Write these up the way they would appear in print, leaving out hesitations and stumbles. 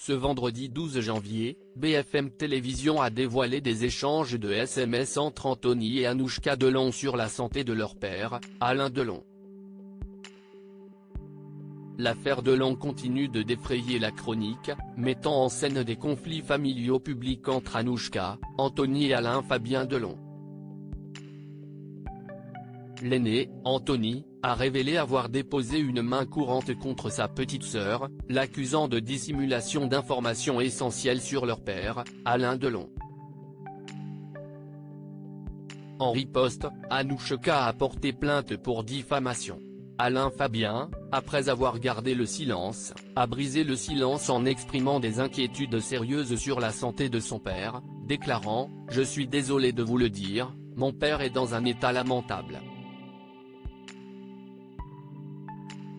Ce vendredi 12 janvier, BFM Télévision a dévoilé des échanges de SMS entre Anthony et Anouchka Delon sur la santé de leur père, Alain Delon. L'affaire Delon continue de défrayer la chronique, mettant en scène des conflits familiaux publics entre Anouchka, Anthony et Alain Fabien Delon. L'aîné, Anthony, a révélé avoir déposé une main courante contre sa petite sœur, l'accusant de dissimulation d'informations essentielles sur leur père, Alain Delon. En riposte, Anouchka a porté plainte pour diffamation. Alain Fabien, après avoir gardé le silence, a brisé le silence en exprimant des inquiétudes sérieuses sur la santé de son père, déclarant « Je suis désolé de vous le dire, mon père est dans un état lamentable ».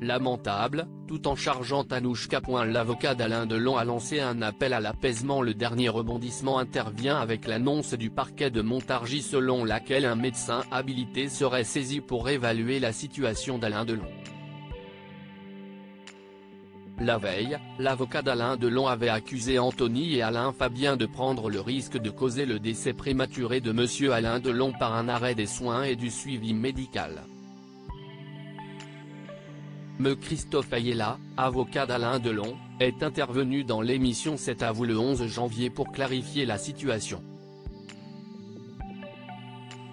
Lamentable, tout en chargeant Anouchka. L'avocat d'Alain Delon a lancé un appel à l'apaisement. Le dernier rebondissement intervient avec l'annonce du parquet de Montargis selon laquelle un médecin habilité serait saisi pour évaluer la situation d'Alain Delon. La veille, l'avocat d'Alain Delon avait accusé Anthony et Alain Fabien de prendre le risque de causer le décès prématuré de monsieur Alain Delon par un arrêt des soins et du suivi médical. M. Christophe Ayala, avocat d'Alain Delon, est intervenu dans l'émission C'est à vous le 11 janvier pour clarifier la situation.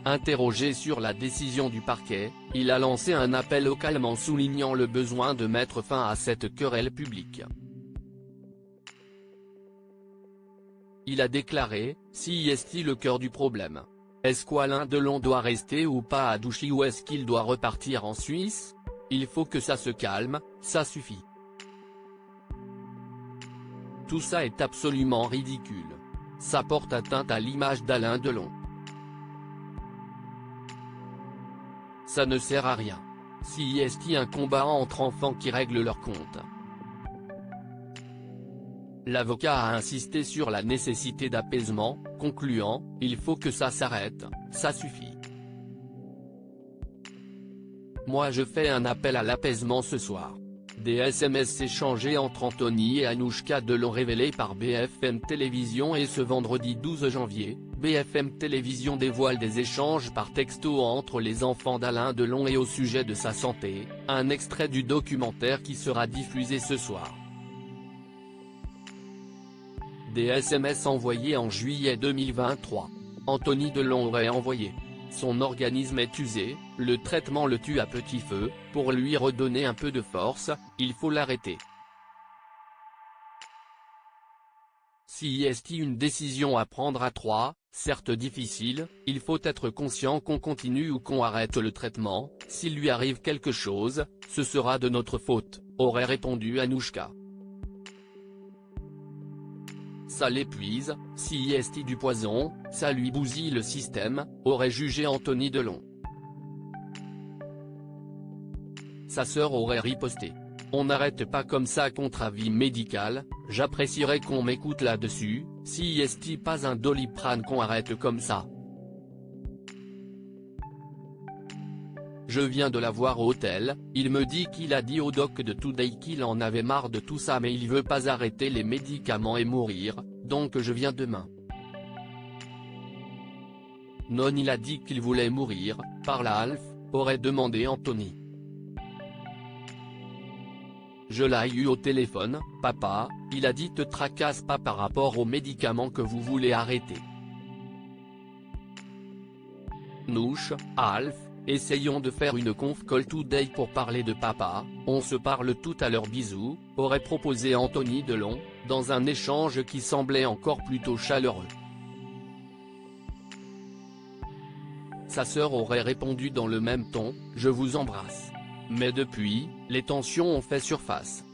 Interrogé sur la décision du parquet, il a lancé un appel au calme en soulignant le besoin de mettre fin à cette querelle publique. Il a déclaré « Si est-il le cœur du problème? Est-ce qu'Alain Delon doit rester ou pas à Douchy ou est-ce qu'il doit repartir en Suisse? Il faut que ça se calme, ça suffit. Tout ça est absolument ridicule. Ça porte atteinte à l'image d'Alain Delon. Ça ne sert à rien. Si est-il un combat entre enfants qui règlent leur compte. L'avocat a insisté sur la nécessité d'apaisement, concluant « Il faut que ça s'arrête, ça suffit. Moi je fais un appel à l'apaisement ce soir ». Des SMS échangés entre Anthony et Anouchka Delon révélés par BFM Télévision. Et ce vendredi 12 janvier, BFM Télévision dévoile des échanges par texto entre les enfants d'Alain Delon et au sujet de sa santé, un extrait du documentaire qui sera diffusé ce soir. Des SMS envoyés en juillet 2023. Anthony Delon aurait envoyé « Son organisme est usé, le traitement le tue à petit feu, pour lui redonner un peu de force, il faut l'arrêter. Si est-il une décision à prendre à trois, certes difficile, il faut être conscient qu'on continue ou qu'on arrête le traitement, s'il lui arrive quelque chose, ce sera de notre faute », aurait répondu Anouchka. Ça l'épuise, si est du poison, ça lui bousille le système, aurait jugé Anthony Delon. Sa sœur aurait riposté. On n'arrête pas comme ça contre avis médical, j'apprécierais qu'on m'écoute là-dessus, si est pas un Doliprane qu'on arrête comme ça. Je viens de la voir au hôtel, il me dit qu'il a dit au doc de Today qu'il en avait marre de tout ça mais il veut pas arrêter les médicaments et mourir, donc je viens demain. Non, il a dit qu'il voulait mourir, parle à Alf, aurait demandé Anthony. Je l'ai eu au téléphone, papa, il a dit te tracasse pas par rapport aux médicaments que vous voulez arrêter. Nouche, Alf, essayons de faire une conf call today pour parler de papa, on se parle tout à l'heure bisous, aurait proposé Anthony Delon, dans un échange qui semblait encore plutôt chaleureux. Sa sœur aurait répondu dans le même ton, je vous embrasse. Mais depuis, les tensions ont fait surface.